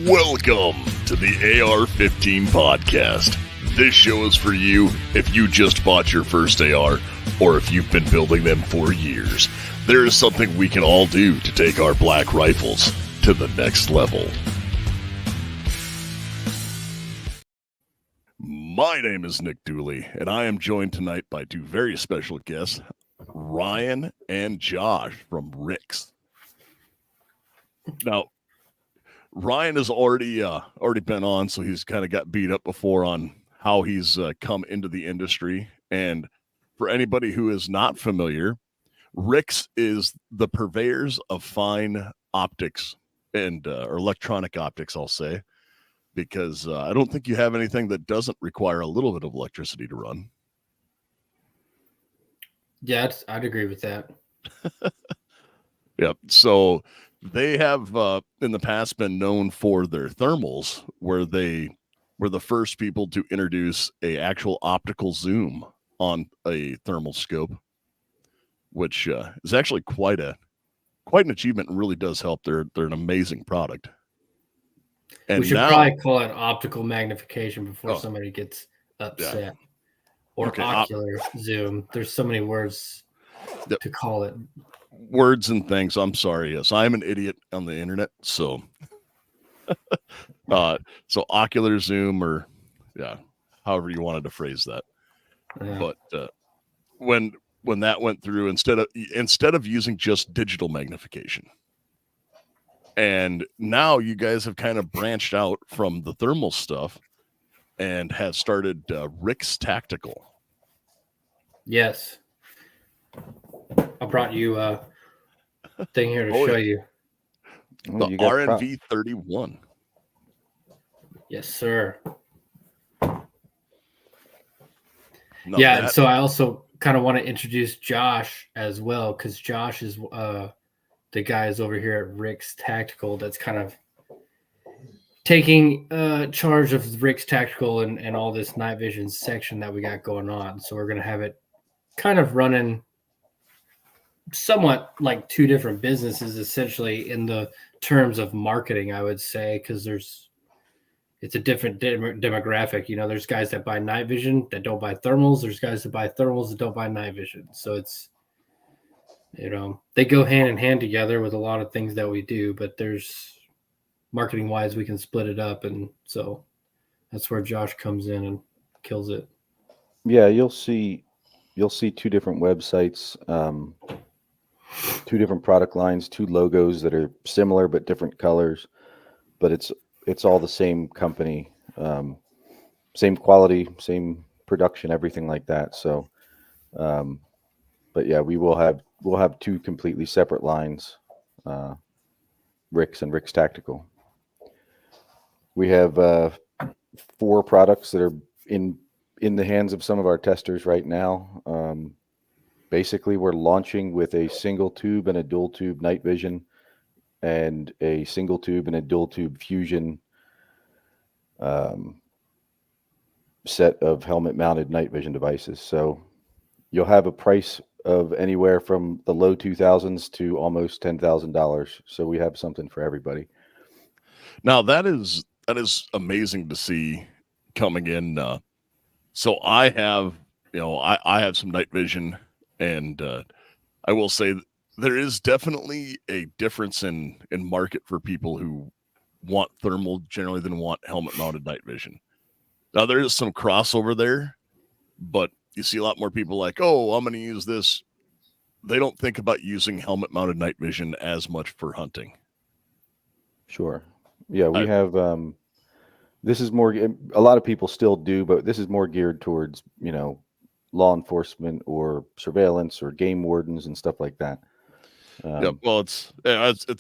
Welcome to the AR-15 podcast. This show is for you if you just bought your first AR or if you've been building them for years. There is something we can all do to take our black rifles to the next level. My name is Nick Dooley, and I am joined tonight by two very special guests, Ryan and Josh from Rix. Now, Ryan has already been on, so he's kind of got beat up before on how he's come into the industry. And for anybody who is not familiar, Rix is the purveyors of fine optics and or electronic optics, I'll say, because I don't think you have anything that doesn't require a little bit of electricity to run. Yeah, I'd agree with that. Yep. So they have in the past been known for their thermals, where they were the first people to introduce a actual optical zoom on a thermal scope, which is actually quite an achievement and really does help. They're an amazing product. And we should now, probably call it optical magnification before somebody gets upset. Yeah. Or Okay, ocular zoom. There's so many words to call it. Words and things. I'm sorry. Yes, I'm an idiot on the internet. So, so ocular zoom, or however you wanted to phrase that. Yeah. But when that went through, instead of using just digital magnification, and now you guys have kind of branched out from the thermal stuff and have started Rix Tactical. Yes. I brought you a thing here to show you. The RNV-31. Yes, sir. And so I also kind of want to introduce Josh as well, because Josh is the guys over here at Rix Tactical that's kind of taking charge of Rix Tactical and all this night vision section that we got going on. So we're going to have it kind of running somewhat like two different businesses, essentially, in the terms of marketing, I would say, because it's a different demographic. You know, there's guys that buy night vision that don't buy thermals. There's guys that buy thermals that don't buy night vision. So it's, you know, they go hand in hand together with a lot of things that we do, but there's marketing wise, we can split it up. And so that's where Josh comes in and kills it. Yeah. You'll see two different websites, two different product lines, two logos that are similar but different colors, but it's all the same company, same quality, same production, everything like that. So, but yeah, we'll have two completely separate lines, Rix and Rix Tactical. We have 4 products that are in the hands of some of our testers right now. Basically, we're launching with a single tube and a dual tube night vision, and a single tube and a dual tube fusion set of helmet mounted night vision devices. So you'll have a price of anywhere from the low $2,000s to almost $10,000. So we have something for everybody. Now that is amazing to see coming in. So I have some night vision, and I will say there is definitely a difference in market for people who want thermal generally than want helmet mounted night vision. Now there is some crossover there, but you see a lot more people like, oh, I'm going to use this. They don't think about using helmet mounted night vision as much for hunting. Sure. Yeah, we have, this is more, a lot of people still do, but this is more geared towards, you know, law enforcement or surveillance or game wardens and stuff like that. Yeah, well, it's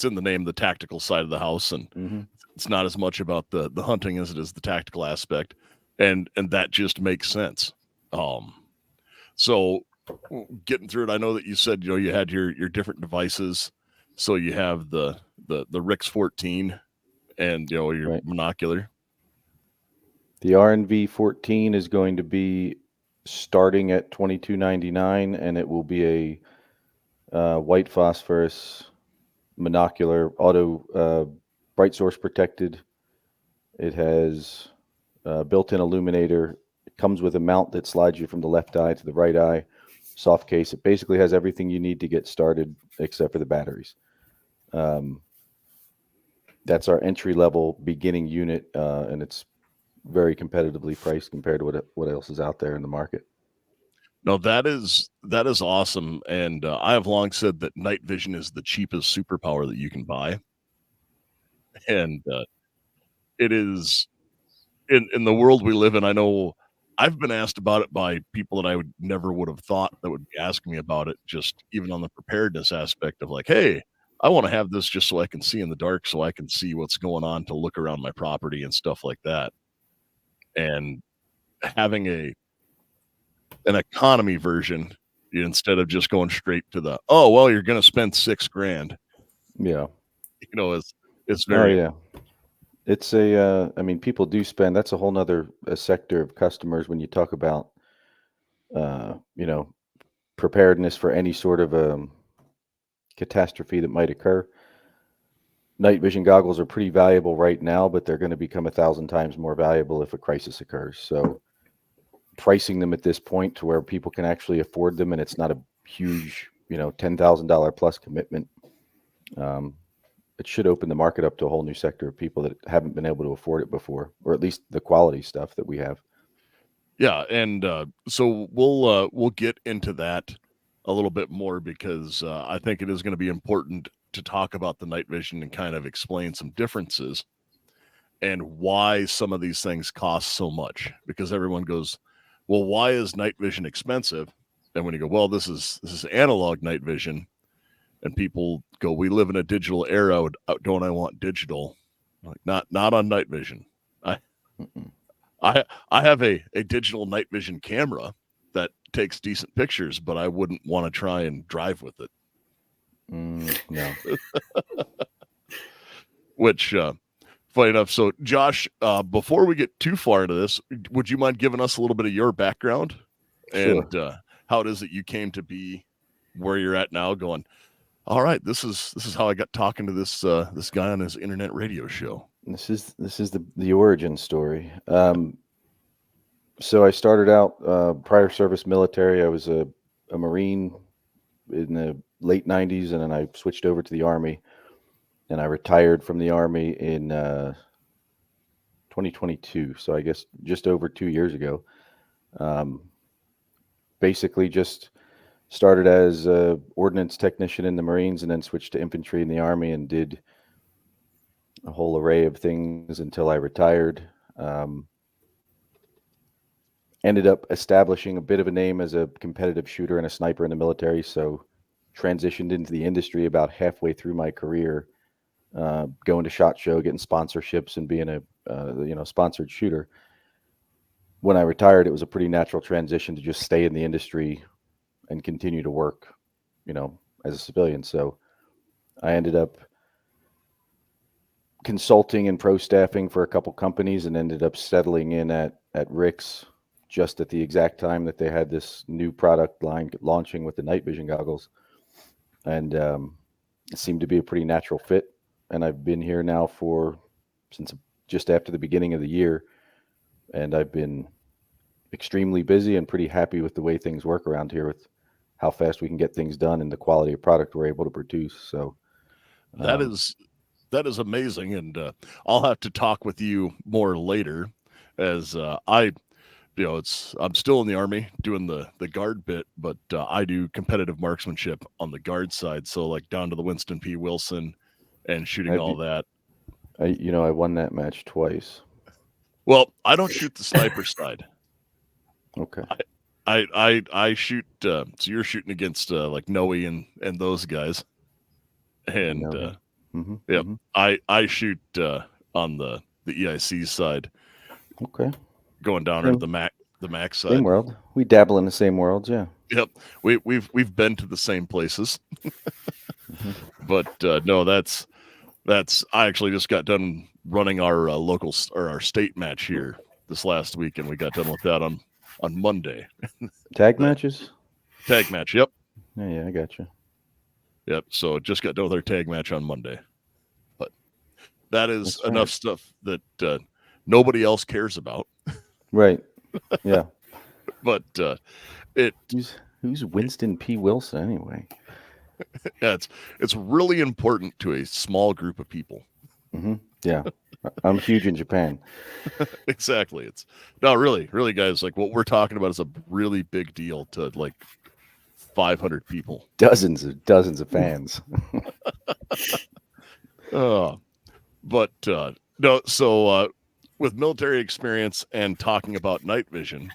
in the name, the tactical side of the house, and it's not as much about the hunting as it is the tactical aspect, and that just makes sense. So getting through it, I know that you said, you know, you had your different devices. So you have the Rix 14 and, you know, your monocular. The RNV-14 is going to be starting at $22.99, and it will be a white phosphorus monocular auto bright source protected It has built-in illuminator. It comes with a mount that slides you from the left eye to the right eye. Soft case. It basically has everything you need to get started except for the batteries. That's our entry-level beginning unit, and it's very competitively priced compared to what else is out there in the market. No, that is awesome, and I have long said that night vision is the cheapest superpower that you can buy, and it is in the world we live in. I know I've been asked about it by people that I would have thought that would be asking me about it, just even on the preparedness aspect of like, hey, I want to have this just so I can see in the dark, so I can see what's going on to look around my property and stuff like that, and having an economy version instead of just going straight to the, oh well, you're going to spend $6,000. Yeah, It's very yeah. It's I mean, people do spend. That's a whole nother sector of customers when you talk about preparedness for any sort of catastrophe that might occur. Night vision goggles are pretty valuable right now, but they're going to become 1,000 times more valuable if a crisis occurs. So pricing them at this point to where people can actually afford them and it's not a huge, $10,000 plus commitment, it should open the market up to a whole new sector of people that haven't been able to afford it before, or at least the quality stuff that we have. Yeah, and so we'll get into that a little bit more because I think it is going to be important to talk about the night vision and kind of explain some differences and why some of these things cost so much. Because everyone goes, well, why is night vision expensive? And when you go, well, this is analog night vision, and people go, we live in a digital era. Don't I want digital? Like not on night vision. I have a digital night vision camera that takes decent pictures, but I wouldn't want to try and drive with it. No. Which, funny enough. So, Josh, before we get too far into this, would you mind giving us a little bit of your background Sure. and how it is that you came to be where you're at now? Going, all right, this is how I got talking to this guy on his internet radio show. This is the origin story. So I started out prior service military. I was a Marine in the late 90s, and then I switched over to the Army, and I retired from the Army in 2022. So I guess just over 2 years ago. Basically just started as a ordnance technician in the Marines and then switched to infantry in the Army and did a whole array of things until I retired. Ended up establishing a bit of a name as a competitive shooter and a sniper in the military. So transitioned into the industry about halfway through my career, going to SHOT Show, getting sponsorships and being a sponsored shooter. When I retired, it was a pretty natural transition to just stay in the industry and continue to work, as a civilian. So I ended up consulting and pro staffing for a couple companies and ended up settling in at Rix just at the exact time that they had this new product line launching with the night vision goggles. And it seemed to be a pretty natural fit. And I've been here now since just after the beginning of the year. And I've been extremely busy and pretty happy with the way things work around here with how fast we can get things done and the quality of product we're able to produce. So that is amazing. And I'll have to talk with you more later as I'm still in the Army doing the guard bit, but I do competitive marksmanship on the guard side. So like down to the Winston P. Wilson and shooting all that. I won that match twice. Well, I don't shoot the sniper side. Okay. I shoot. So you're shooting against like Noe and those guys, and Yep. I shoot on the EIC side. Okay. Going down to the Mac side. Same world. We dabble in the same worlds. Yeah. Yep. We've been to the same places, but no, that's I actually just got done running our local or our state match here this last week, and we got done with that on Monday. Tag matches? Tag match, yep. Yeah, I got you. Yep, so just got done with our tag match on Monday. But that is enough stuff that nobody else cares about. Right. Yeah. But it Who's Winston P. Wilson anyway? yeah, it's really important to a small group of people. Mm-hmm. Yeah. I'm huge in Japan. Exactly. It's no, really, guys. Like what we're talking about is a really big deal to like 500 people. Dozens of fans. But no. So with military experience and talking about night vision,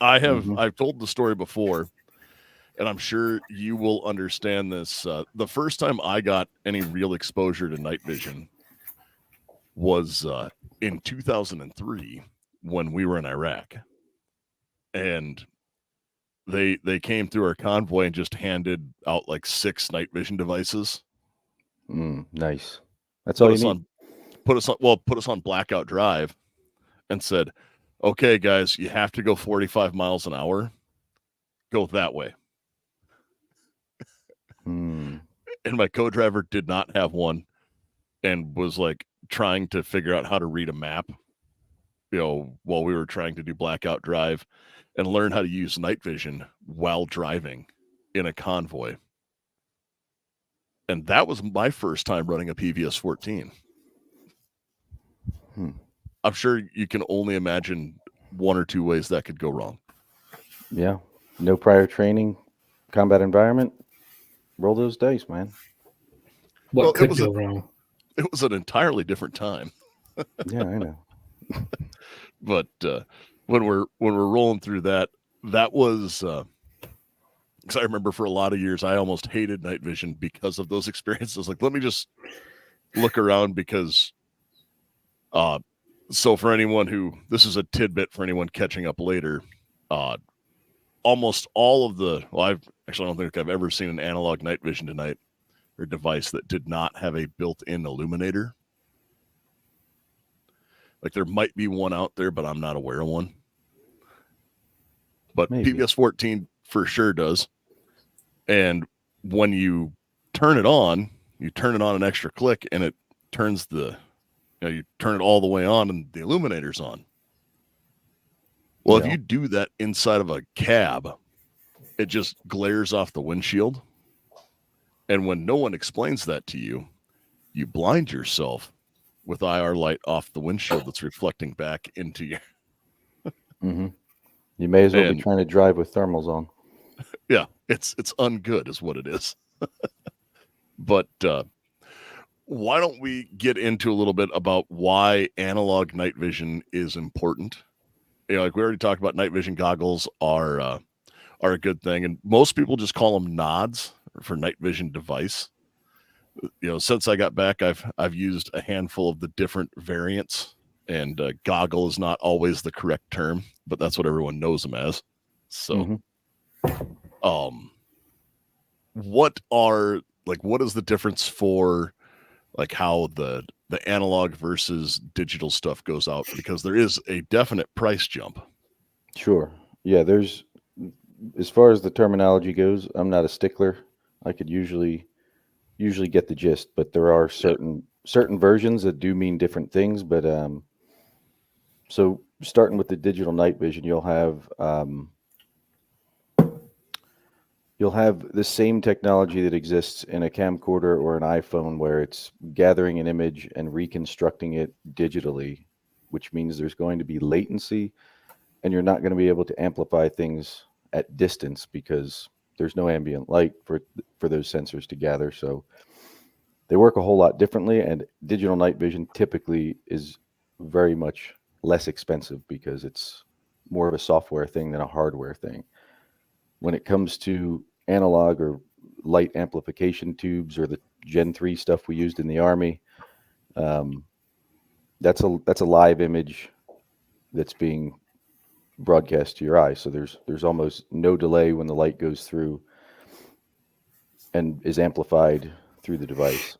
I've told the story before, and I'm sure you will understand this. The first time I got any real exposure to night vision was in 2003 when we were in Iraq, and they came through our convoy and just handed out like 6 night vision devices. Nice. That's all you need. Put us on blackout drive, and said, "Okay, guys, you have to go 45 miles an hour. Go that way." And my co-driver did not have one, and was like trying to figure out how to read a map, while we were trying to do blackout drive and learn how to use night vision while driving in a convoy. And that was my first time running a PVS-14. I'm sure you can only imagine 1 or 2 ways that could go wrong. Yeah. No prior training, combat environment. Roll those dice, man. What could go wrong? It was an entirely different time. Yeah, I know. But when we're rolling through that was because I remember for a lot of years I almost hated night vision because of those experiences. Like, let me just look around, because so for anyone this is a tidbit for anyone catching up later, almost all of I don't think I've ever seen an analog night vision device that did not have a built-in illuminator. Like, there might be one out there, but I'm not aware of one. But maybe. PVS-14 for sure does. And when you turn it on an extra click, and it turns you turn it all the way on, and the illuminator's on. Well, if you do that inside of a cab, it just glares off the windshield. And when no one explains that to you, you blind yourself with IR light off the windshield that's reflecting back into you. You may as well be trying to drive with thermals on. Yeah, it's ungood is what it is. But why don't we get into a little bit about why analog night vision is important? Like we already talked about, night vision goggles are a good thing, and most people just call them nods for night vision device. Since I got back, I've used a handful of the different variants, and goggle is not always the correct term, but that's what everyone knows them as. So, what is the difference for like how the analog versus digital stuff goes out? Because there is a definite price jump. Sure. Yeah, there's, as far as the terminology goes, I'm not a stickler. I could usually get the gist, but there are certain versions that do mean different things. But so starting with the digital night vision, you'll have the same technology that exists in a camcorder or an iPhone, where it's gathering an image and reconstructing it digitally, which means there's going to be latency, and you're not going to be able to amplify things at distance because there's no ambient light for those sensors to gather. So they work a whole lot differently, and digital night vision typically is very much less expensive because it's more of a software thing than a hardware thing. When it comes to analog or light amplification tubes, or the Gen 3 stuff we used in the Army, that's a live image that's being broadcast to your eye. So there's almost no delay when the light goes through and is amplified through the device.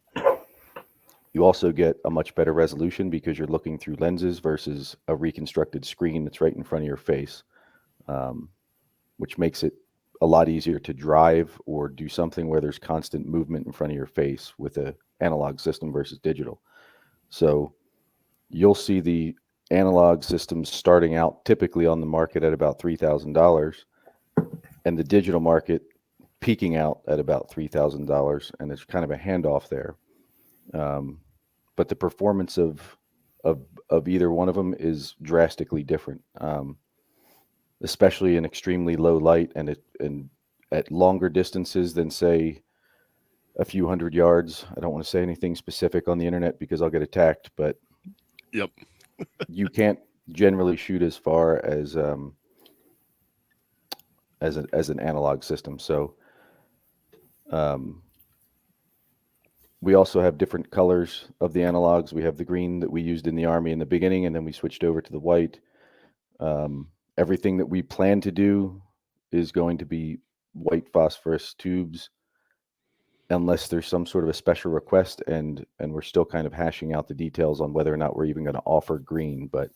You also get a much better resolution because you're looking through lenses versus a reconstructed screen that's right in front of your face, which makes it a lot easier to drive or do something where there's constant movement in front of your face with an analog system versus digital. So you'll see the analog systems starting out typically on the market at about $3,000, and the digital market peaking out at about $3,000, and it's kind of a handoff there. But the performance of either one of them is drastically different, especially in extremely low light and at longer distances than, say, a few hundred yards. I don't want to say anything specific on the internet because I'll get attacked, but Yep. you can't generally shoot as far as an analog system. So we also have different colors of the analogs. We have the green that we used in the Army in the beginning, and then we switched over to the white. Everything that we plan to do is going to be white phosphorus tubes, unless there's some sort of a special request, and we're still kind of hashing out the details on whether or not we're even going to offer green. But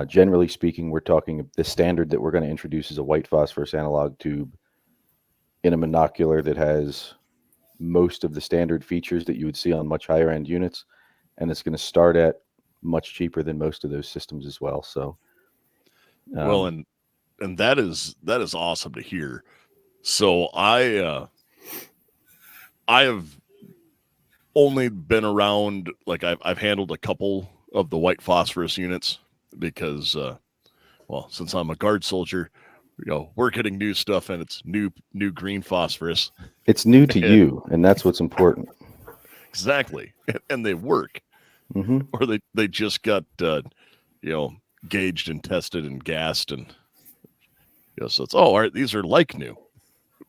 generally speaking, we're talking the standard that we're going to introduce is a white phosphorus analog tube in a monocular that has most of the standard features that you would see on much higher end units, and it's going to start at much cheaper than most of those systems as well. So well, and that is awesome to hear. So I have only been around, like I've handled a couple of the white phosphorus units because well, since I'm a guard soldier, we're getting new stuff, and it's new green phosphorus. It's new to you, and that's what's important. Exactly. And they work. Mm-hmm. Or they just got gauged and tested and gassed, and so it's all right, these are like new.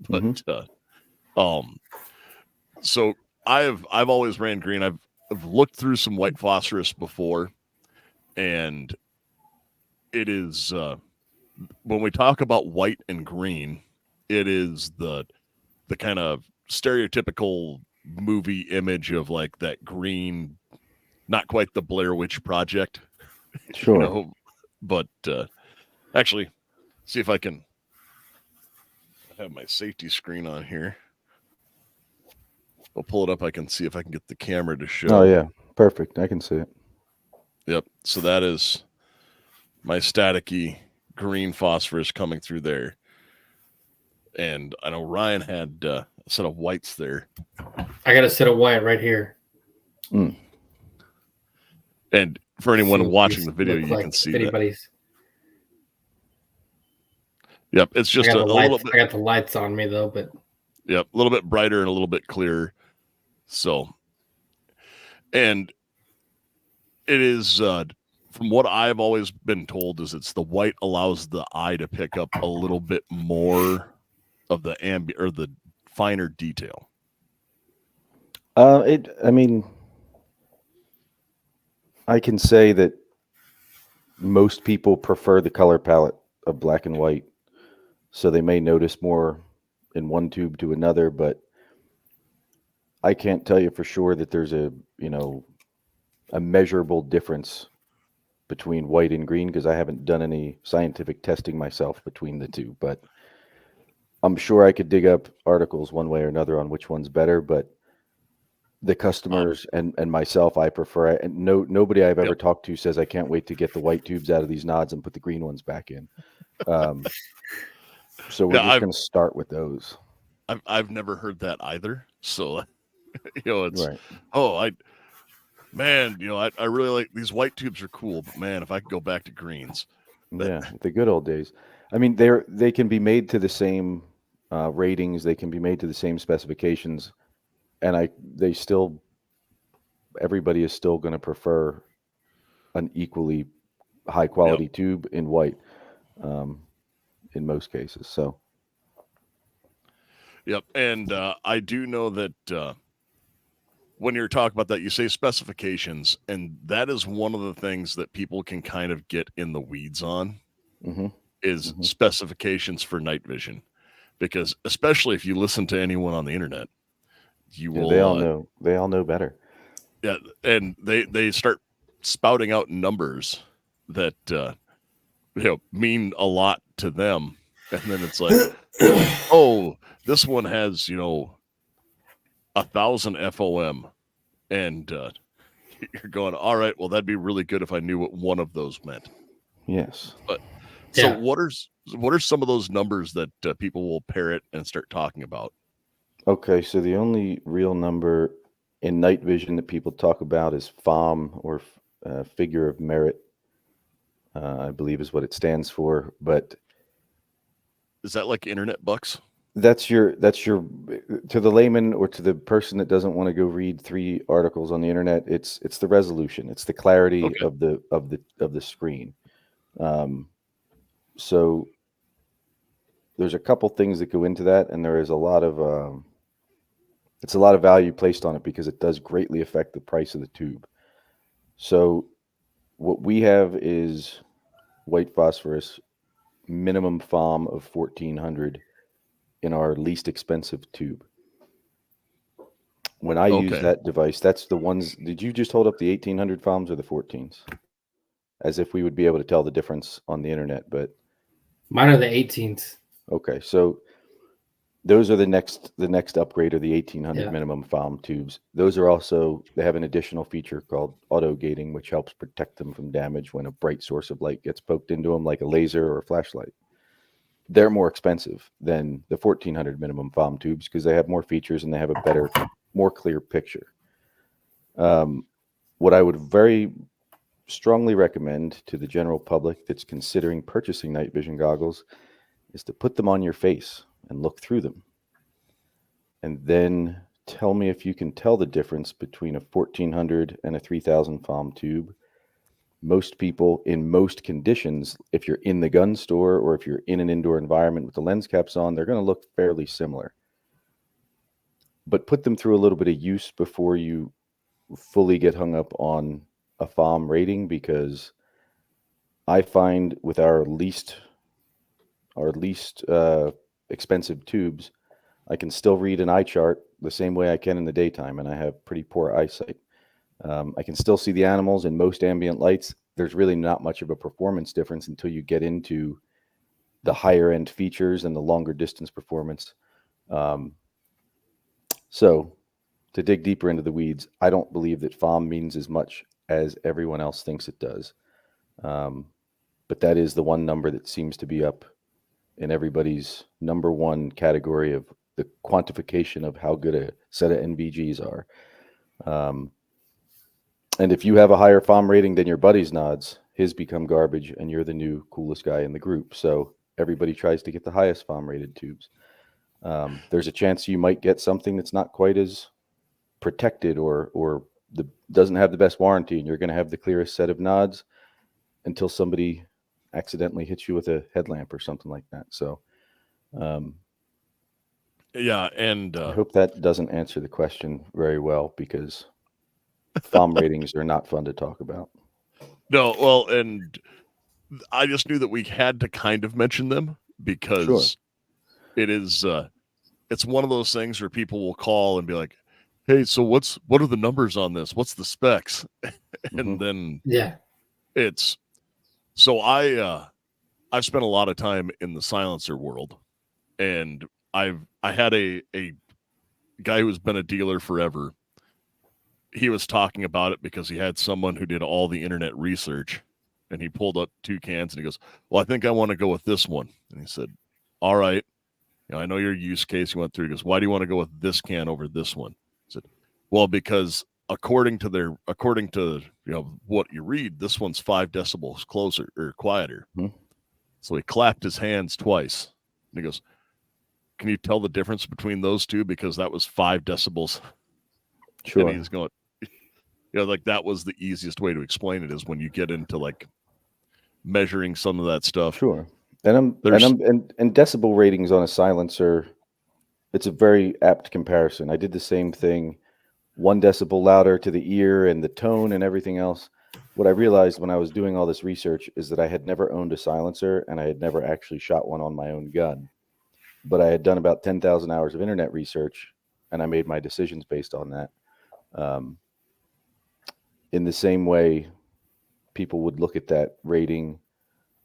But so I've always ran green. I've looked through some white phosphorus before, and it is when we talk about white and green, it is the kind of stereotypical movie image of like that green, not quite the Blair Witch Project. Sure. But actually, see if I can have my safety screen on here. I'll pull it up. I can see if I can get the camera to show. Oh yeah, perfect. I can see it. Yep. So that is my staticky green phosphorus coming through there. And I know Ryan had a set of whites there. I got a set of white right here. Mm. And for anyone watching the video, you can see anybody's. Yep, it's just a little bit. I got the lights on me though, but yep, a little bit brighter and a little bit clearer. So, and it is from what I've always been told is it's the white allows the eye to pick up a little bit more of the or the finer detail. I mean, I can say that most people prefer the color palette of black and white, so they may notice more in one tube to another, but I can't tell you for sure that there's a measurable difference between white and green, because I haven't done any scientific testing myself between the two, but I'm sure I could dig up articles one way or another on which one's better. But the customers and myself, I prefer it. And nobody I've ever talked to says I can't wait to get the white tubes out of these nods and put the green ones back in. So we're just going to start with those. I've never heard that either. So, it's right. I really like these white tubes are cool, but man, if I could go back to greens. Yeah, the good old days. I mean, they can be made to the same ratings. They can be made to the same specifications. And everybody is still going to prefer an equally high quality tube in white, in most cases. So, yep. And I do know that when you're talking about that, you say specifications, and that is one of the things that people can kind of get in the weeds on is specifications for night vision, because especially if you listen to anyone on the internet, you will. They all know better. Yeah, and they start spouting out numbers that mean a lot to them, and then it's like, oh, this one has 1,000 FOM, and you're going, all right, well, that'd be really good if I knew what one of those meant. Yes. But so Yeah. what are some of those numbers that people will parrot and start talking about? Okay, so the only real number in night vision that people talk about is FOM, or figure of merit, I believe is what it stands for. But Is that like internet bucks? that's your to the layman, or to the person that doesn't want to go read 3 articles on the internet, it's the resolution, it's the clarity Okay. of the screen. So there's a couple things that go into that, and there is a lot of it's a lot of value placed on it because it does greatly affect the price of the tube. So what we have is white phosphorus, minimum FOM of 1400 in our least expensive tube. When I use Okay. that device, that's the ones. Did you just hold up the 1800 FOMs or the 14s? As if we would be able to tell the difference on the internet, but Mine are the 18th. okay. So those are the next upgrade, are the 1800 Yeah. minimum FOM tubes. Those are also, they have an additional feature called auto gating, which helps protect them from damage when a bright source of light gets poked into them, like a laser or a flashlight. They're more expensive than the 1400 minimum FOM tubes because they have more features and they have a better, more clear picture. What I would very strongly recommend to the general public that's considering purchasing night vision goggles is to put them on your face and look through them. And then tell me if you can tell the difference between a 1400 and a 3000 FOM tube. Most people in most conditions, if you're in the gun store or if you're in an indoor environment with the lens caps on, they're going to look fairly similar. But put them through a little bit of use before you fully get hung up on a FOM rating, because I find with our least expensive tubes, I can still read an eye chart the same way I can in the daytime, and I have pretty poor eyesight. I can still see the animals in most ambient lights. There's really not much of a performance difference until you get into the higher end features and the longer distance performance. So to dig deeper into the weeds, I don't believe that FOM means as much as everyone else thinks it does. But that is the one number that seems to be up in everybody's number one category of the quantification of how good a set of NVGs are. And if you have a higher FOM rating than your buddy's nods, his become garbage and you're the new coolest guy in the group. So everybody tries to get the highest FOM rated tubes. There's a chance you might get something that's not quite as protected or doesn't have the best warranty, and you're going to have the clearest set of nods until somebody accidentally hits you with a headlamp or something like that. So Yeah, and I hope that doesn't answer the question very well, because FOM ratings are not fun to talk about. no, well, and I just knew that we had to kind of mention them because it is it's one of those things where people will call and be like, hey, so what are the numbers on this? What's the specs? And then Yeah. it's so I've spent a lot of time in the silencer world, and I had a guy who's been a dealer forever. He was talking about it because he had someone who did all the internet research, and he pulled up 2 cans and he goes, well, I think I want to go with this one. And he said, all right, I know your use case. You went through. He goes, why do you want to go with this can over this one? I said, well, because according to what you read, this one's 5 decibels closer or quieter. So he clapped his hands twice and he goes, can you tell the difference between those two? Because that was 5 decibels. Sure. And he's going, like that was the easiest way to explain it, is when you get into like measuring some of that stuff. Sure. And decibel ratings on a silencer, it's a very apt comparison. I did the same thing, 1 decibel louder to the ear and the tone and everything else. What I realized when I was doing all this research is that I had never owned a silencer and I had never actually shot one on my own gun. But I had done about 10,000 hours of internet research, and I made my decisions based on that. In the same way, people would look at that rating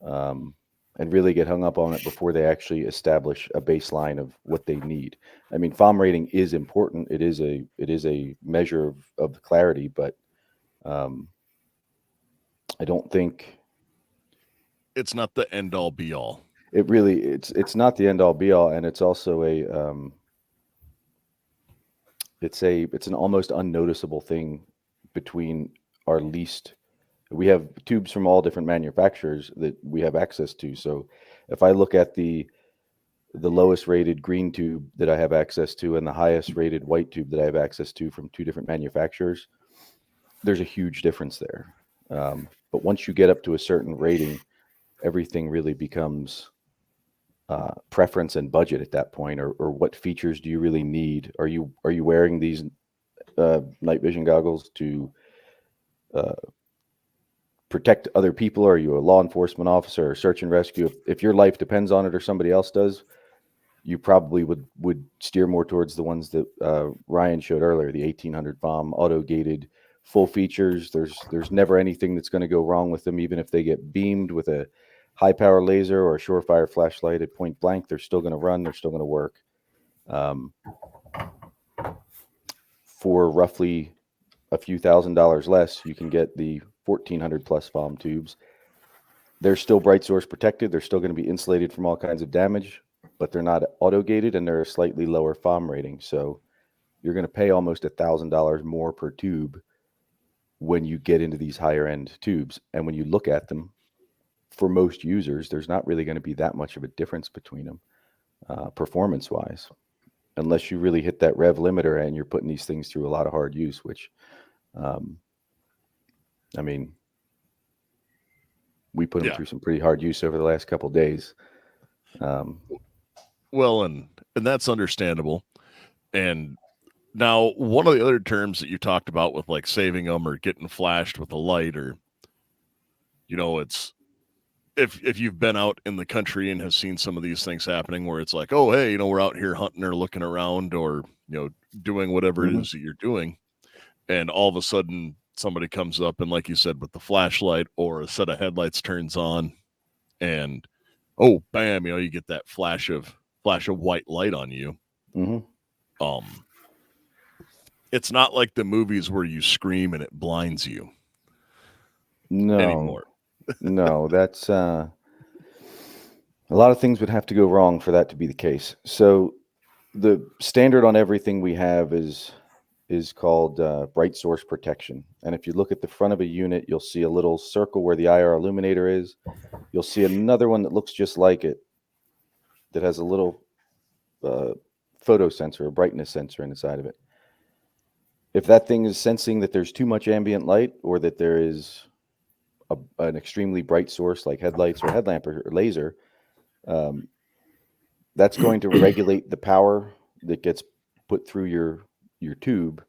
and really get hung up on it before they actually establish a baseline of what they need. I mean, FOM rating is important. It is a measure of clarity, but I don't think It's not the end all be all. it really, it's not the end all be all. And it's also it's an almost unnoticeable thing between our least, we have tubes from all different manufacturers that we have access to. So if I look at the lowest rated green tube that I have access to and the highest rated white tube that I have access to from two different manufacturers, there's a huge difference there. But once you get up to a certain rating, everything really becomes preference and budget at that point, or what features do you really need? Are you wearing these night vision goggles to protect other people? Are you a law enforcement officer or search and rescue? If your life depends on it or somebody else does, you probably would steer more towards the ones that Ryan showed earlier, the 1800 FOM, auto gated, full features. There's never anything that's going to go wrong with them. Even if they get beamed with a high power laser or a surefire flashlight at point blank, they're still going to run. They're still going to work. For roughly a few $1,000s less, you can get the 1400 plus FOM tubes. They're still bright source protected. They're still going to be insulated from all kinds of damage, but they're not auto gated and they're a slightly lower FOM rating. So you're going to pay almost $1,000 more per tube when you get into these higher end tubes. And when you look at them, for most users, there's not really going to be that much of a difference between them performance wise, unless you really hit that rev limiter and you're putting these things through a lot of hard use, which, I mean, we put them through some pretty hard use over the last couple of days. Well, and that's understandable. And now, one of the other terms that you talked about with like saving them or getting flashed with a light, or, you know, it's if you've been out in the country and have seen some of these things happening where it's like, oh, hey, you know, we're out here hunting or looking around or, you know, doing whatever it is that you're doing. And all of a sudden somebody comes up and, like you said, with the flashlight or a set of headlights turns on and, oh, bam, you know, you get that flash of white light on you. It's not like the movies where you scream and it blinds you. No, anymore. No, that's a lot of things would have to go wrong for that to be the case. So the standard on everything we have is called bright source protection. And if you look at the front of a unit, you'll see a little circle where the IR illuminator is. You'll see another one that looks just like it that has a little photo sensor, a brightness sensor inside of it. If that thing is sensing that there's too much ambient light or that there is an extremely bright source like headlights or headlamp or laser, that's going to regulate the power that gets put through your tube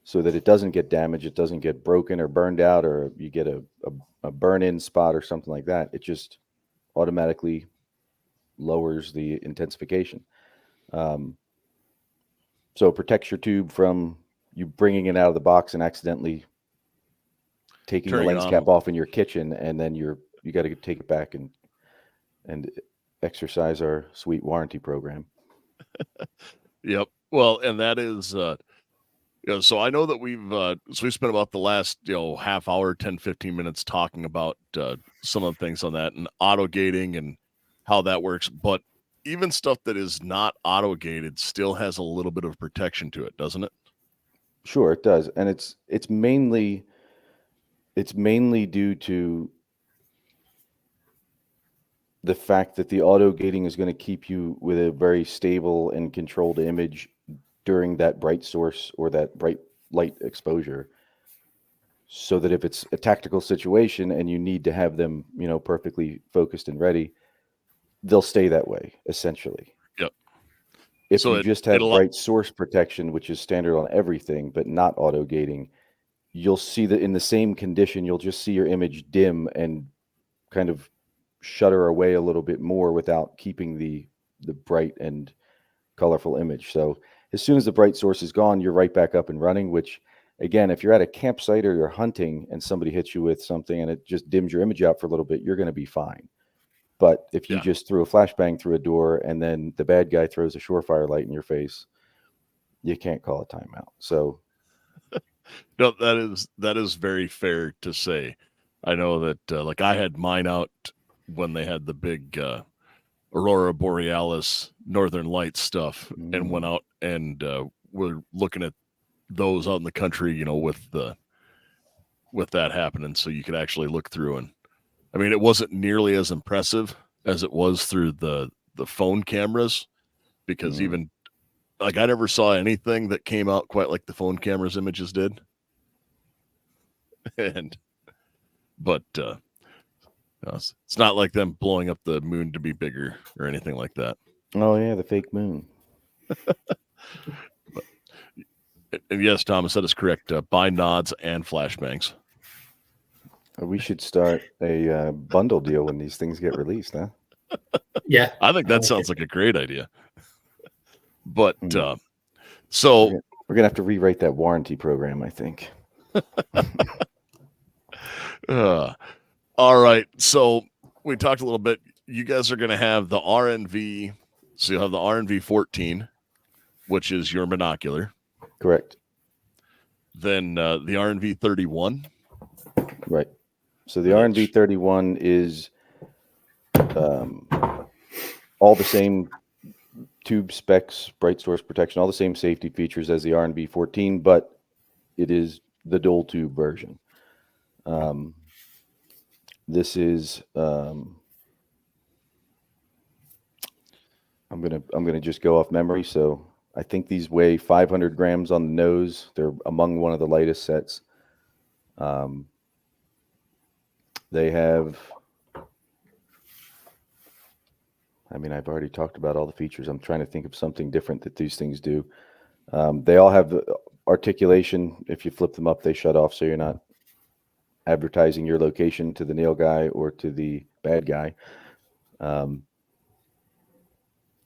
so that it doesn't get damaged, it doesn't get broken or burned out, or you get a burn-in spot or something like that. It just automatically lowers the intensification. So it protects your tube from you bringing it out of the box and accidentally taking the lens cap off in your kitchen, and then you got to take it back and exercise our sweet warranty program. Yep. Well, and that is, you know, so I know that we spent about the last, you know, half hour, 10, 15 minutes talking about some of the things on that and auto gating and how that works. But even stuff that is not auto gated still has a little bit of protection to it, doesn't it? Sure, it does. And it's mainly due to the fact that the auto gating is going to keep you with a very stable and controlled image during that bright source or that bright light exposure, so that if it's a tactical situation and you need to have them, you know, perfectly focused and ready, they'll stay that way, essentially. Yep. If so you just have bright source protection, which is standard on everything, but not auto gating, you'll see that in the same condition, you'll just see your image dim and kind of shutter away a little bit more without keeping the bright and colorful image. So as soon as the bright source is gone, you're right back up and running, which again, if you're at a campsite or you're hunting and somebody hits you with something and it just dims your image out for a little bit, you're going to be fine. But if you just threw a flashbang through a door and then the bad guy throws a surefire light in your face, you can't call a timeout. So No, that is very fair to say. I know that like I had mine out when they had the big Aurora Borealis Northern Lights stuff, and went out and we're looking at those out in the country, with that happening, so you could actually look through. And I mean, it wasn't nearly as impressive as it was through the phone cameras, because even like I never saw anything that came out quite like the phone cameras images did. But it's not like them blowing up the moon to be bigger or anything like that. Oh yeah, the fake moon. And yes, Thomas, that is correct. Buy nods and flashbangs. We should start a bundle deal when these things get released, huh? Yeah, I think that sounds like a great idea. But so we're gonna have to rewrite that warranty program, I think. All right. So we talked a little bit. You guys are going to have the RNV. So you'll have the RNV 14, which is your binocular. Correct. Then the RNV 31. Right. So the RNV 31 is all the same tube specs, bright source protection, all the same safety features as the RNV 14, but it is the dual tube version. This is I'm gonna just go off memory. So I think these weigh 500 grams on the nose. They're among one of the lightest sets. They have, I mean, I've already talked about all the features. I'm trying to think of something different that these things do. They all have the articulation. If you flip them up, they shut off, so you're not advertising your location to the nail guy or to the bad guy.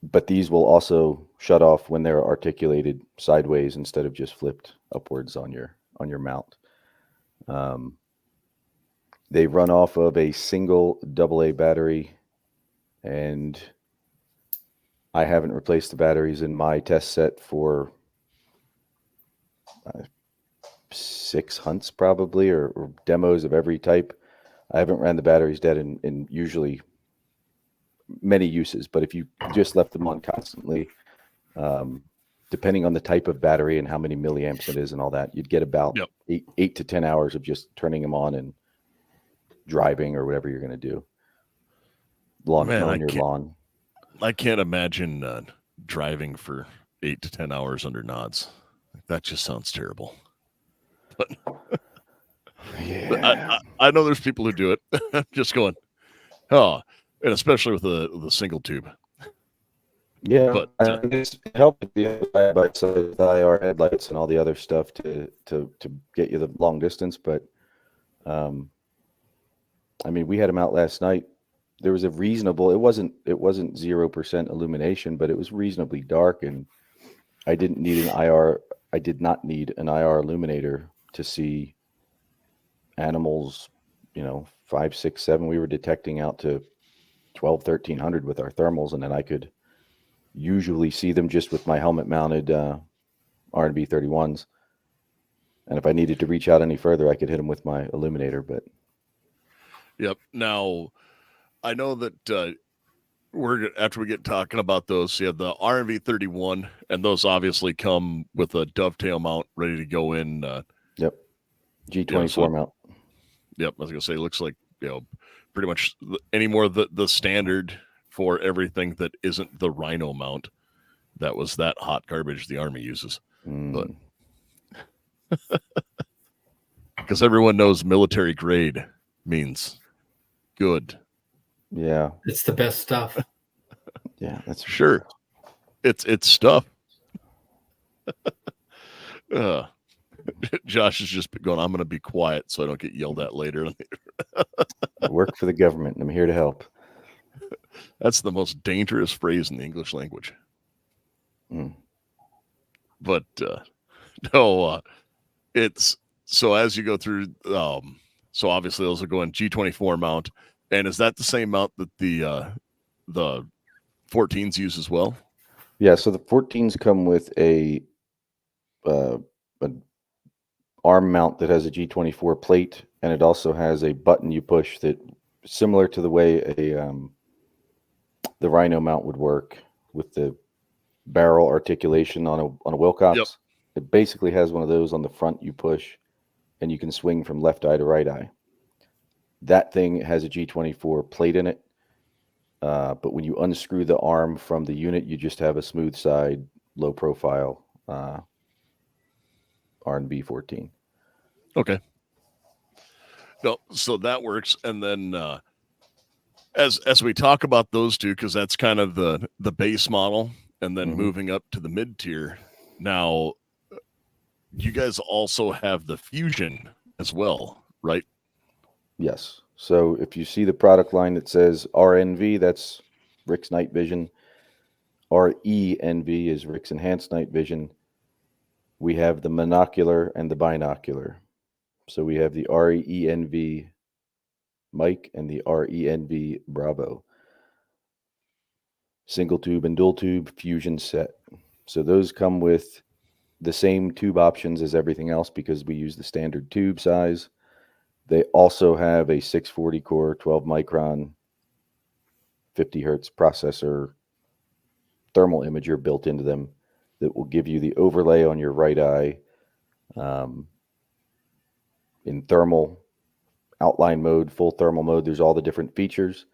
But these will also shut off when they're articulated sideways instead of just flipped upwards on your mount. They run off of a single AA battery, and I haven't replaced the batteries in my test set for 6 hunts probably, or demos of every type. I haven't ran the batteries dead in usually many uses, but if you just left them on constantly, depending on the type of battery and how many milliamps it is and all that, you'd get about 8 to 10 hours of just turning them on and driving or whatever you're going to do. Mowing your lawn. I can't imagine driving for 8 to 10 hours under nods. That just sounds terrible. But yeah, I know there's people who do it. Just going, and especially with the single tube. Yeah, but it's helped the IR headlights and all the other stuff to get you the long distance. But I mean, we had them out last night. There was a reasonable. It wasn't 0% illumination, but it was reasonably dark, and I didn't need an IR. I did not need an IR illuminator to see animals. 5, 6, 7. We were detecting out to 12, 1300 with our thermals, and then I could usually see them just with my helmet mounted R&B 31s. And if I needed to reach out any further, I could hit them with my illuminator. But yep. Now, I know that we're after we get talking about those. So you have the R&V 31, and those obviously come with a dovetail mount ready to go in. Yep. G24 mount. Yep. I was gonna say, it looks like pretty much any more the standard for everything that isn't the Rhino mount. That was that hot garbage the Army uses. But because everyone knows military grade means good. Yeah. It's the best stuff. Yeah, that's sure. It's stuff. Josh is just going, I'm going to be quiet so I don't get yelled at later. I work for the government and I'm here to help. That's the most dangerous phrase in the English language. But no, it's so as you go through, so obviously those are going G24 mount. And is that the same mount that the 14s use as well? Yeah, so the 14s come with an arm mount that has a G24 plate, and it also has a button you push that, similar to the way the Rhino mount would work with the barrel articulation on a Wilcox. Yep. It basically has one of those on the front you push, and you can swing from left eye to right eye. That thing has a G24 plate in it, but when you unscrew the arm from the unit, you just have a smooth side, low profile R&B 14. Okay. No, so that works. And then as we talk about those two, because that's kind of the base model, and then moving up to the mid tier. Now, you guys also have the Fusion as well, right? Yes. So if you see the product line that says RNV, that's Rix Night Vision. RENV is Rix Enhanced Night Vision. We have the monocular and the binocular. So we have the RENV Mike and the RENV Bravo. Single tube and dual tube Fusion set. So those come with the same tube options as everything else because we use the standard tube size. They also have a 640 core, 12 micron, 50 hertz processor thermal imager built into them that will give you the overlay on your right eye in thermal outline mode, full thermal mode. There's all the different features.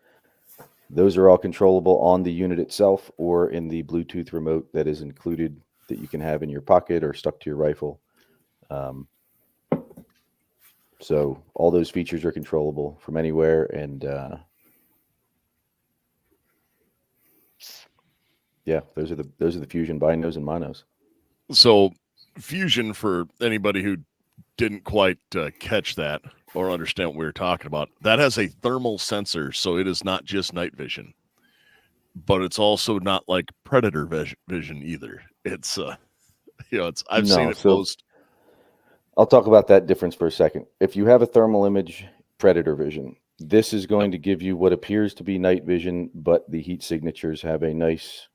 Those are all controllable on the unit itself or in the Bluetooth remote that is included that you can have in your pocket or stuck to your rifle. So all those features are controllable from anywhere, and yeah, those are the Fusion binos and monos. So Fusion, for anybody who didn't quite catch that or understand what we were talking about, that has a thermal sensor, so it is not just night vision, but it's also not like predator vision either. It's I've seen it post. I'll talk about that difference for a second. If you have a thermal image predator vision, this is going to give you what appears to be night vision, but the heat signatures have a nice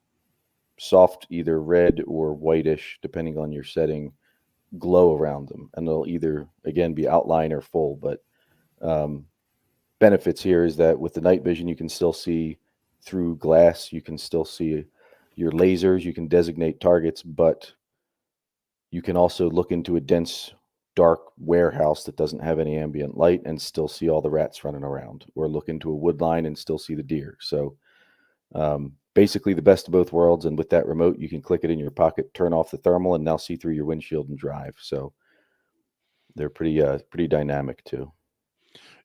soft, either red or whitish, depending on your setting, glow around them. And they'll either, again, be outline or full. But benefits here is that with the night vision, you can still see through glass. You can still see your lasers. You can designate targets, but you can also look into a dense, dark warehouse that doesn't have any ambient light and still see all the rats running around, or look into a wood line and still see the deer. So basically the best of both worlds. And with that remote, you can click it in your pocket, turn off the thermal, and now see through your windshield and drive. So they're pretty dynamic too.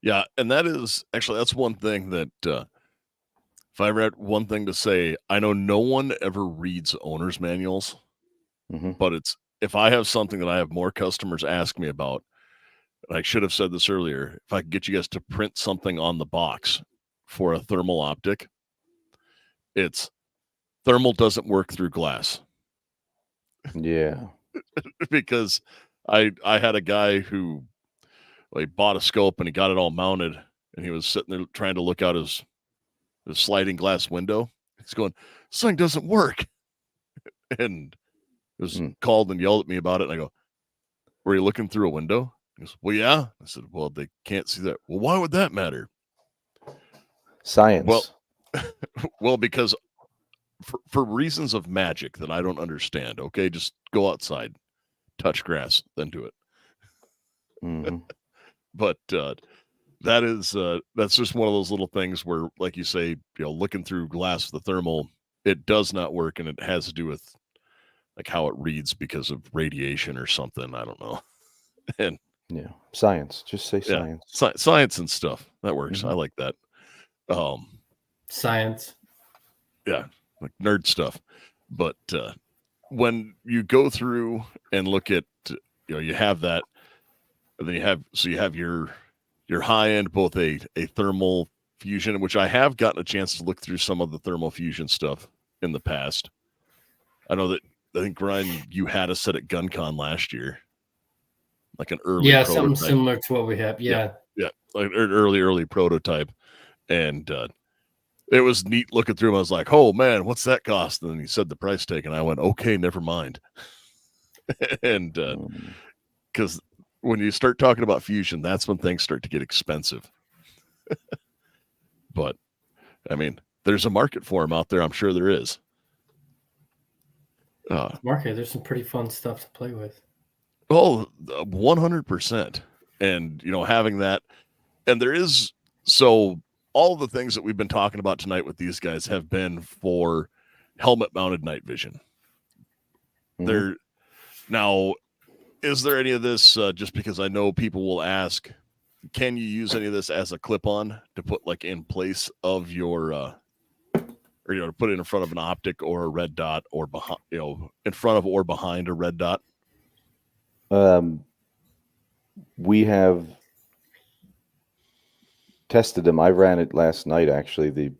Yeah. And that is actually, that's one thing that if I read one thing to say, I know no one ever reads owner's manuals, but it's, if I have something that I have more customers ask me about, and I should have said this earlier, if I could get you guys to print something on the box for a thermal optic, it's thermal doesn't work through glass. Yeah. Because I had a guy who bought a scope and he got it all mounted, and he was sitting there trying to look out his sliding glass window. He's going, this thing doesn't work. And it was called and yelled at me about it. And I go, were you looking through a window? He goes, well, yeah. I said, well, they can't see that. Well, why would that matter? Science. Well, because for reasons of magic that I don't understand. Okay, just go outside, touch grass, then do it. But that's just one of those little things where, like you say, looking through glass, the thermal, it does not work, and it has to do with like how it reads because of radiation or something. I don't know. And yeah, science. Just say science. Science and stuff. That works. I like that. Science. Yeah, like nerd stuff. But when you go through and look at, you have that, and then you have your high end, both a thermal fusion, which I have gotten a chance to look through some of the thermal fusion stuff in the past. I know that, I think, Ryan, you had a set at GunCon last year, like an early prototype. Something similar to what we have. Yeah, like an early prototype, and it was neat looking through them. I was like, oh man, what's that cost? And then he said the price tag, and I went, okay, never mind. And because when you start talking about fusion, that's when things start to get expensive. But I mean, there's a market for them out there. I'm sure there is. Market, there's some pretty fun stuff to play with. Oh, 100%. And, having that, and there is, so all the things that we've been talking about tonight with these guys have been for helmet mounted night vision. Mhm. Now, is there any of this, just because I know people will ask, can you use any of this as a clip-on to put like in place of your, or, to put it in front of an optic or a red dot, or behind, in front of or behind a red dot? We have tested them. I ran it last night, actually, the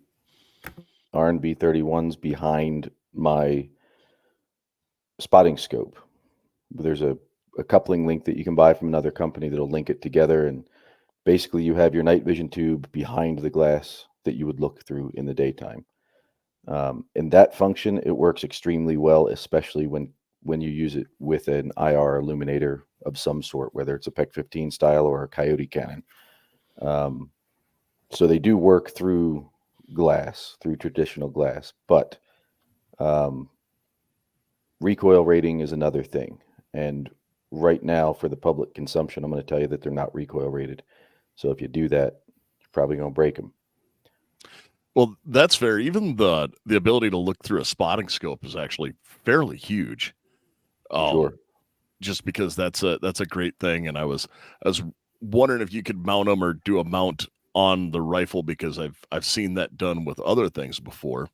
R&B 31s behind my spotting scope. There's a coupling link that you can buy from another company that'll link it together, and basically you have your night vision tube behind the glass that you would look through in the daytime. In that function, it works extremely well, especially when you use it with an IR illuminator of some sort, whether it's a PEC 15 style or a Coyote cannon. So they do work through glass, through traditional glass, but recoil rating is another thing. And right now, for the public consumption, I'm going to tell you that they're not recoil rated. So if you do that, you're probably going to break them. Well, that's fair. Even the ability to look through a spotting scope is actually fairly huge. Sure. Just because that's a great thing. And I was wondering if you could mount them or do a mount on the rifle, because I've seen that done with other things before,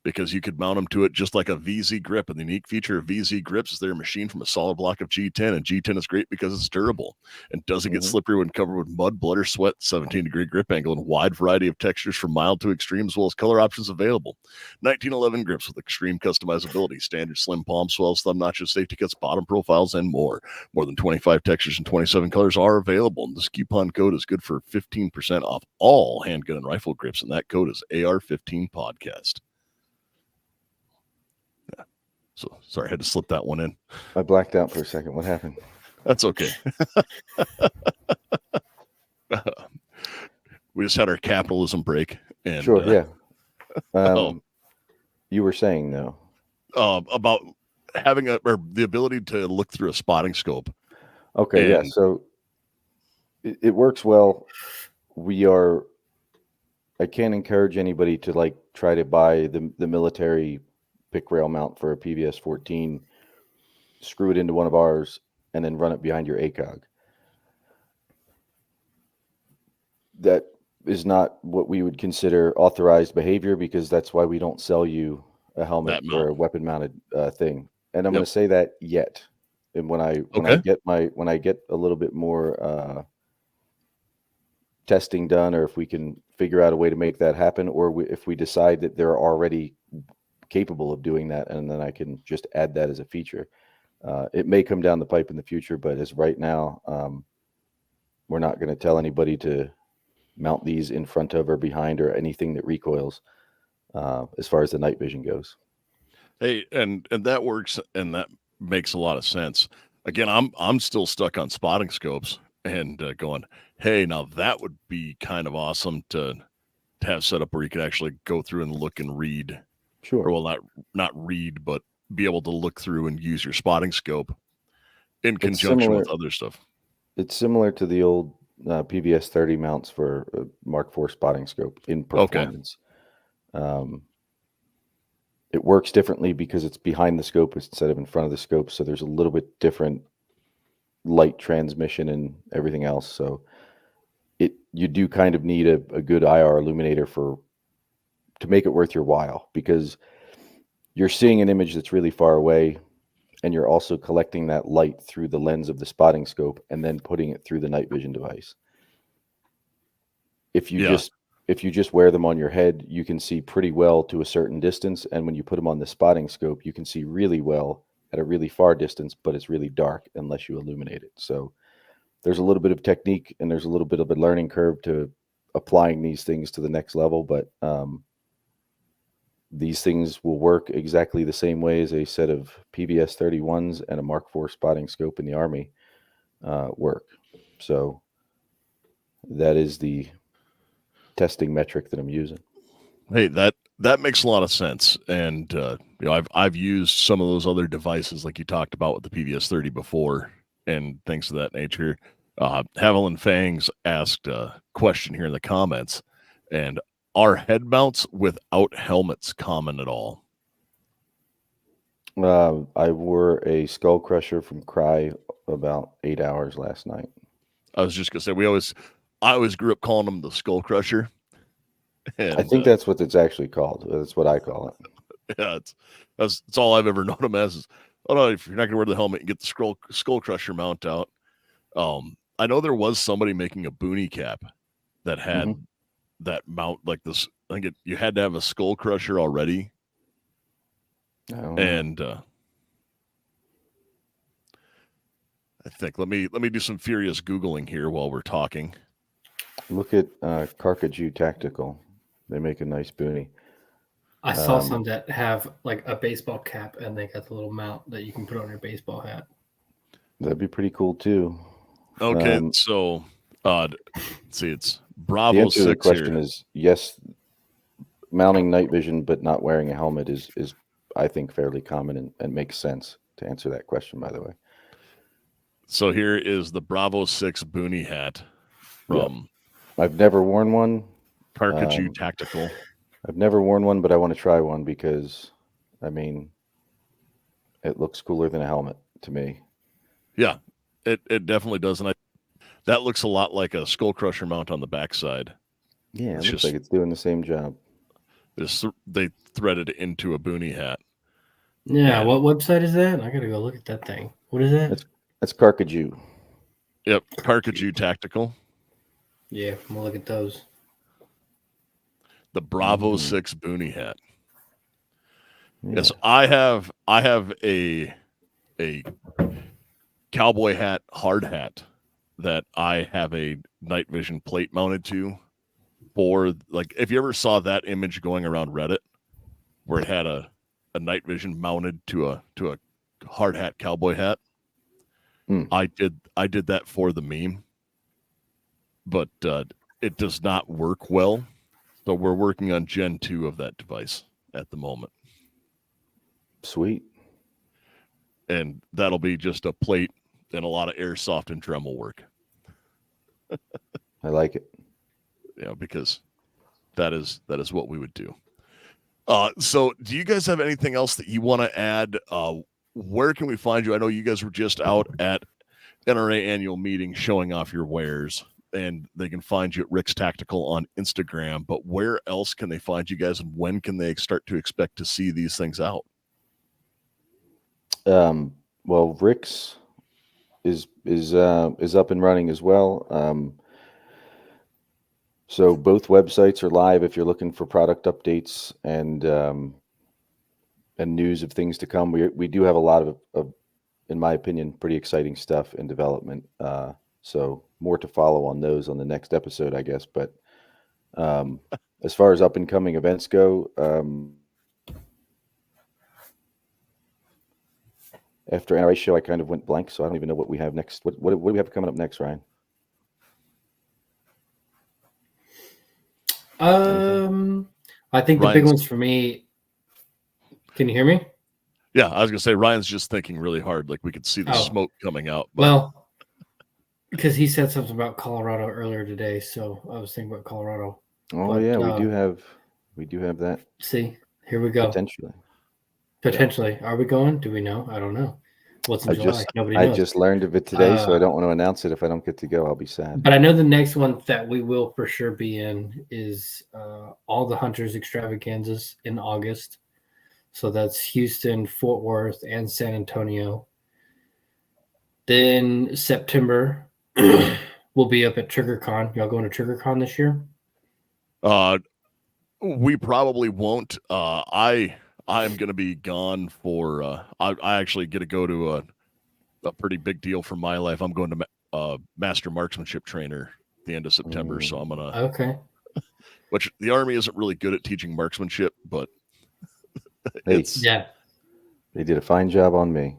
because you could mount them to it just like a VZ grip. And the unique feature of VZ grips is they're machined from a solid block of G10, and G10 is great because it's durable and doesn't get slippery when covered with mud, blood, or sweat. 17-degree grip angle and a wide variety of textures from mild to extreme, as well as color options available. 1911 grips with extreme customizability, standard slim palm swells, thumb notches, safety cuts, bottom profiles, and more. More than 25 textures and 27 colors are available. And this coupon code is good for 15% off all handgun and rifle grips, and that code is AR-15 podcast. So sorry, I had to slip that one in. I blacked out for a second. What happened? That's okay. We just had our capitalism break. And, sure, yeah. You were saying, though, about having the ability to look through a spotting scope. Okay, yeah. So it works well. I can't encourage anybody to try to buy the military pick rail mount for a PVS 14, screw it into one of ours, and then run it behind your ACOG. That is not what we would consider authorized behavior, because that's why we don't sell you a helmet or a weapon mounted thing. And I'm going to say that yet. And when I get a little bit more testing done, or if we can figure out a way to make that happen, or if we decide that they're already capable of doing that, and then I can just add that as a feature. It may come down the pipe in the future, but as right now, we're not going to tell anybody to mount these in front of or behind or anything that recoils, as far as the night vision goes. Hey, and that works, and that makes a lot of sense. Again, I'm still stuck on spotting scopes and going, hey, now that would be kind of awesome to have set up where you could actually go through and look and read. Sure. Or, well, not read, but be able to look through and use your spotting scope in conjunction with other stuff. It's similar to the old PVS 30 mounts for Mark IV spotting scope in performance. Okay. It works differently because it's behind the scope instead of in front of the scope, so there's a little bit different light transmission and everything else. So you do kind of need a good IR illuminator to make it worth your while, because you're seeing an image that's really far away, and you're also collecting that light through the lens of the spotting scope and then putting it through the night vision device. If you just wear them on your head, you can see pretty well to a certain distance, and when you put them on the spotting scope, you can see really well at a really far distance, but it's really dark unless you illuminate it. So there's a little bit of technique, and there's a little bit of a learning curve to applying these things to the next level, but these things will work exactly the same way as a set of PVS 31s and a Mark IV spotting scope in the Army. work. So that is the testing metric that I'm using. Hey, that makes a lot of sense. And I've used some of those other devices like you talked about with the PVS-30 before and things of that nature. Haviland Fangs asked a question here in the comments, and are head mounts without helmets common at all? I wore a skull crusher from Cry about 8 hours last night. I was just gonna say I always grew up calling them the Skull Crusher. And I think that's what it's actually called. That's what I call it. yeah, that's all I've ever known them as. Is, oh no, if you're not gonna wear the helmet and get the Skull Crusher mount out. I know there was somebody making a boonie cap that had that mount like this. I think you had to have a Skull Crusher already. And I think let me do some furious Googling here while we're talking. Look at Rix Tactical. They make a nice boonie. I saw some that have like a baseball cap and they got the little mount that you can put on your baseball hat. That'd be pretty cool too. Okay, so let's see, it's Bravo the answer 6 to the question here. is yes. Mounting night vision but not wearing a helmet is I think fairly common and makes sense to answer that question. By the way, so here is the Bravo 6 boonie hat from. I've never worn one. Rix Tactical. I've never worn one, but I want to try one because, I mean, it looks cooler than a helmet to me. Yeah, it definitely does, and that looks a lot like a Skull Crusher mount on the backside. Yeah, it looks like it's doing the same job. They threaded it into a boonie hat. Yeah, and what website is that? I gotta go look at that thing. What is that? That's Carcajou. Yep, Rix Tactical. Yeah, I'm gonna look at those. The Bravo 6 boonie hat. Yeah. Yes, I have a cowboy hat, hard hat that I have a night vision plate mounted to. For like, if you ever saw that image going around Reddit, where it had a night vision mounted to a hard hat cowboy hat, I did that for the meme, but it does not work well. So we're working on Gen 2 of that device at the moment. Sweet. And that'll be just a plate and a lot of airsoft and Dremel work. I like it. Yeah, because that is what we would do. So do you guys have anything else that you want to add? Where can we find you? I know you guys were just out at NRA annual meeting showing off your wares, and they can find you at Rix Tactical on Instagram. But where else can they find you guys, and when can they start to expect to see these things out? Well, Rix is up and running as well. So both websites are live if you're looking for product updates and news of things to come. We do have a lot of, in my opinion, pretty exciting stuff in development. So more to follow on those on the next episode, I guess. But as far as up and coming events go, after NRA show, I kind of went blank, so I don't even know what we have next. What do we have coming up next, Ryan? I think the big ones for me. Can you hear me? Yeah, I was gonna say Ryan's just thinking really hard, like we could see the smoke coming out. But... Well, because he said something about Colorado earlier today, so I was thinking about Colorado. Oh, but, yeah, we do have that. See, here we go. Potentially, are we going? Do we know? I don't know. What's in July? Nobody knows. I just learned of it today, so I don't want to announce it. If I don't get to go, I'll be sad. But I know the next one that we will for sure be in is all the Hunters Extravaganzas in August. So that's Houston, Fort Worth, and San Antonio. Then September, we'll be up at TriggerCon. Y'all going to TriggerCon this year? We probably won't. I'm going to be gone for. I actually get to go to a pretty big deal for my life. I'm going to Master Marksmanship Trainer at the end of September, so I'm gonna. Okay. Which the Army isn't really good at teaching marksmanship, but. Hey, yeah, they did a fine job on me.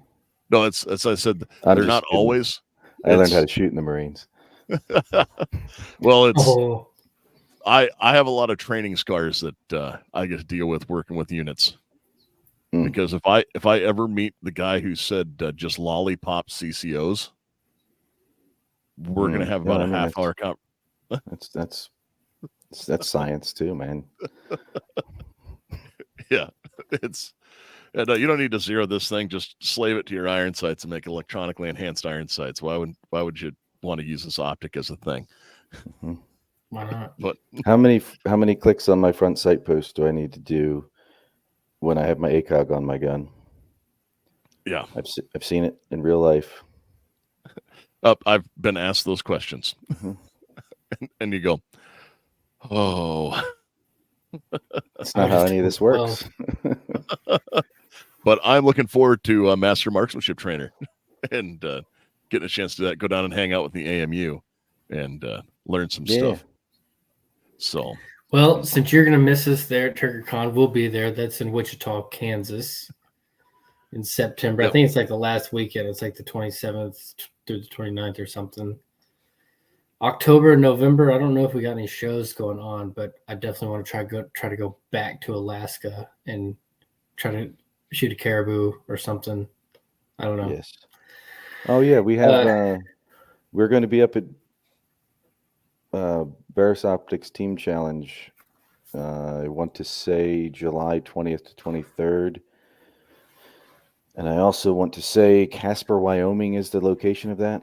No, it's as I said, they're not always. I learned how to shoot in the Marines. Well, it's Oh, I have a lot of training scars that I get to deal with working with units. Mm. Because if I ever meet the guy who said just lollipop CCOs, we're gonna have about Yeah, I a mean, half hour that's science too, man. Yeah, it's and you don't need to zero this thing. Just slave it to your iron sights and make electronically enhanced iron sights. Why would you want to use this optic as a thing? Mhm. why not? But How many clicks on my front sight post do I need to do when I have my ACOG on my gun? yeah, I've seen it in real life. I've been asked those questions, Mhm. and you go, oh. That's I not was how just any of this doing works. But I'm looking forward to a master marksmanship trainer and getting a chance to do that. Go down and hang out with the AMU and learn some Yeah. stuff. So, Well, since you're going to miss us there at TriggerCon, we'll be there. That's in Wichita, Kansas in September. I Yep. think it's like the last weekend. It's like the 27th through the 29th or something. October, November, I don't know if we got any shows going on, but I definitely want to try to go back to Alaska and try to shoot a caribou or something. I don't know. Yes. Oh yeah, we have. We're going to be up at Barris Optics Team Challenge. I want to say July 20th to 23rd. And I also want to say Casper, Wyoming is the location of that.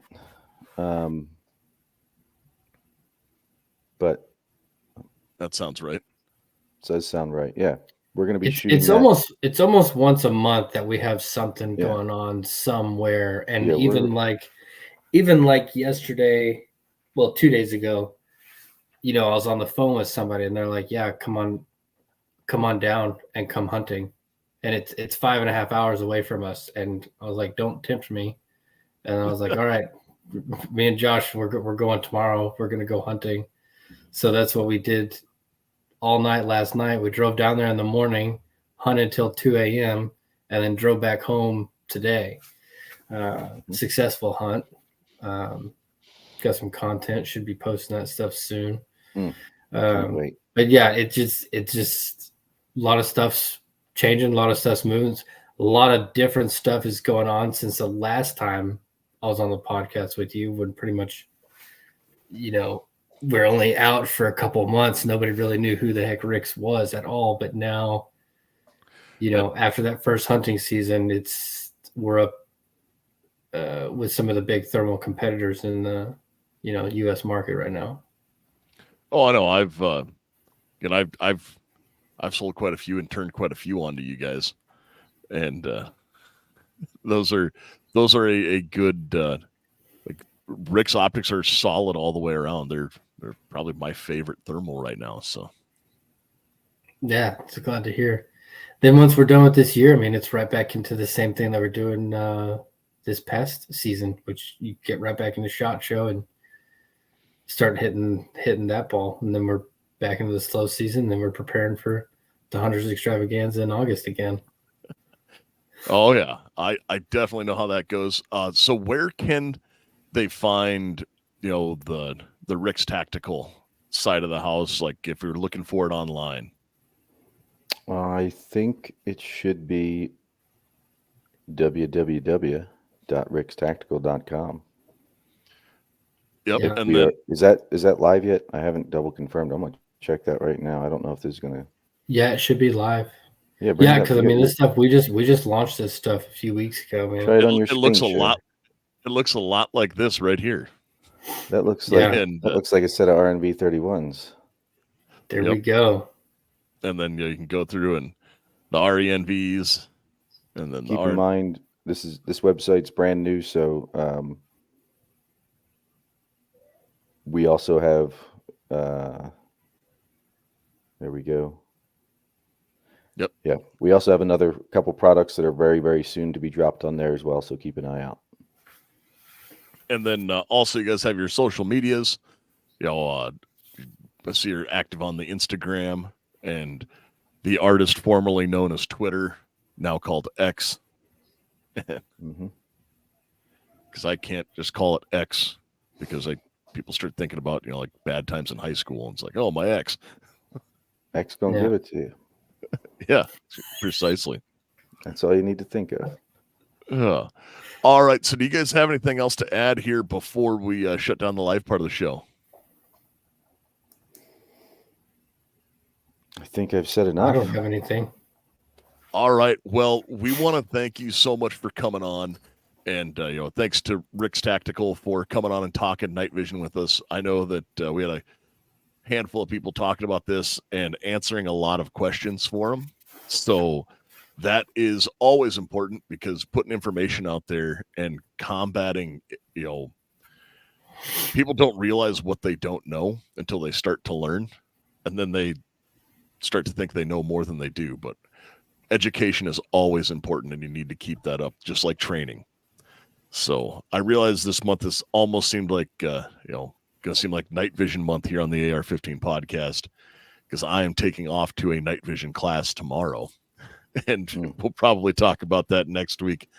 But that sounds right. does sound right. Yeah. We're going to be shooting It's that. almost once a month that we have something Yeah. going on somewhere, and Yeah, even like yesterday, well, 2 days ago, I was on the phone with somebody, and they're like, "Yeah, come on down and come hunting," and it's 5.5 hours away from us, and I was like, "Don't tempt me," and I was like, "All right, me and Josh, we're going tomorrow. We're gonna go hunting," so that's what we did all night last night. We drove down there in the morning, hunted till 2 a.m., and then drove back home today. Successful hunt. Got some content. Should be posting that stuff soon. Can't wait. But yeah, it's just a lot of stuff's changing. A lot of stuff's moving. A lot of different stuff is going on since the last time I was on the podcast with you, when pretty much, we're only out for a couple of months. Nobody really knew who the heck Rix was at all. But now, after that first hunting season, we're up with some of the big thermal competitors in the, U.S. market right now. Oh, I know. I've sold quite a few and turned quite a few onto you guys, and those are a good like Rix optics are solid all the way around. They're probably my favorite thermal right now. So Yeah, it's glad to hear. Then once we're done with this year, I mean, it's right back into the same thing that we're doing this past season, which you get right back into SHOT Show and start hitting that ball, and then we're back into the slow season. Then we're preparing for the Hunters Extravaganza in August again. oh yeah, I definitely know how that goes. So where can they find the Rix Tactical side of the house? Like if you're looking for it online. I think it should be www.rixtactical.com. Yep, Yeah. and then Is that live yet? I haven't double confirmed. I'm gonna check that right now. I don't know if this is gonna. Yeah, it should be live. Yeah, Yeah, because I mean, this stuff we just launched this stuff a few weeks ago, man. Try it on your it screen looks a share. lot. It looks a lot like this right here. That looks like Yeah. that looks like a set of R&B 31s. There Yep. we go. And then you can go through and the RENVs, and then Keep in mind this website's brand new, so we also have there we go. Yep. Yeah, we also have another couple products that are very, very soon to be dropped on there as well, so keep an eye out. And then also you guys have your social medias. I see you're active on the Instagram and the artist formerly known as Twitter, now called X. Mm-hmm. because I can't just call it X because people start thinking about, like bad times in high school. And it's like, oh, my ex. X gonna give it to you. Yeah, precisely. That's all you need to think of. All right. So do you guys have anything else to add here before we shut down the live part of the show? I think I've said enough. I don't have anything. All right. Well, we want to thank you so much for coming on. And, thanks to Rix Tactical for coming on and talking night vision with us. I know that we had a handful of people talking about this and answering a lot of questions for them. So that is always important, because putting information out there and combating, people don't realize what they don't know until they start to learn. And then they start to think they know more than they do. But education is always important, and you need to keep that up, just like training. So I realize this month has almost seemed like, going to seem like night vision month here on the AR-15 podcast, because I am taking off to a night vision class tomorrow. And we'll probably talk about that next week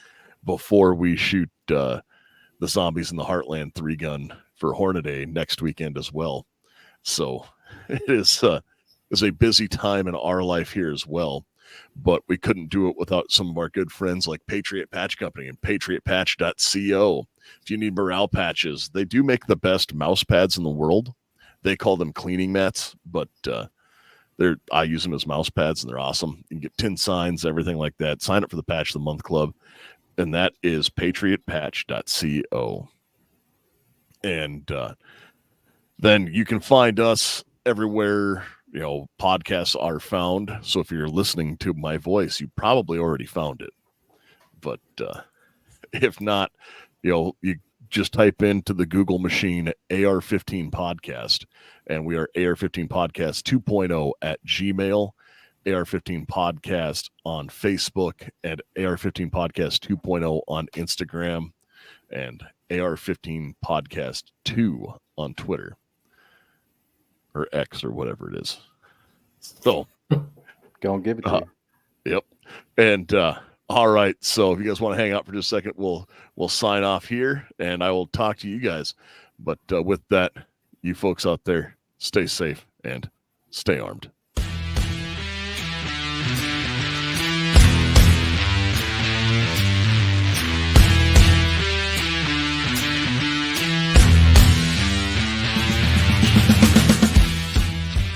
before we shoot the Zombies in the Heartland 3-gun for Hornaday next weekend as well. So it is a busy time in our life here as well. But we couldn't do it without some of our good friends like Patriot Patch Company and patriotpatch.co. If you need morale patches, they do make the best mouse pads in the world. They call them cleaning mats, but I use them as mouse pads, and they're awesome. You can get tin signs, everything like that. Sign up for the Patch of the Month Club, and that is patriotpatch.co. And then you can find us everywhere podcasts are found. So if you're listening to my voice, you probably already found it. But if not, you just type into the Google machine AR-15 podcast, and we are AR-15 podcast 2.0 at Gmail, AR-15 podcast on Facebook, and AR-15 podcast 2.0 on Instagram, and AR-15 podcast 2 on Twitter, or X, or whatever it is. So Go and give it to you. Yep. And all right, so if you guys want to hang out for just a second, we'll sign off here, and I will talk to you guys. But with that, you folks out there, stay safe and stay armed.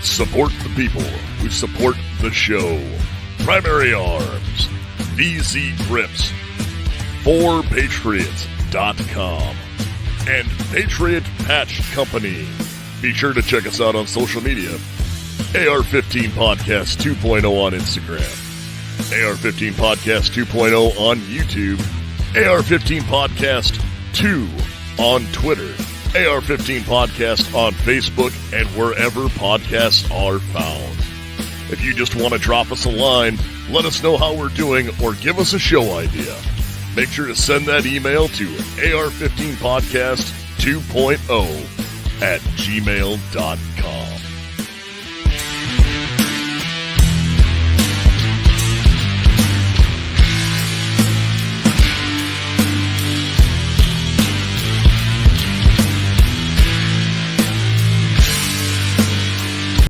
Support the people who support the show. Primary Arms, VZ Grips, 4patriots.com, and Patriot Patch Company. Be sure to check us out on social media. AR-15 Podcast 2.0 on Instagram, AR-15 Podcast 2.0 on YouTube, AR-15 Podcast 2 on Twitter, AR-15 Podcast on Facebook, and wherever podcasts are found. If you just want to drop us a line, let us know how we're doing, or give us a show idea, make sure to send that email to AR-15podcast 2.0 at gmail.com.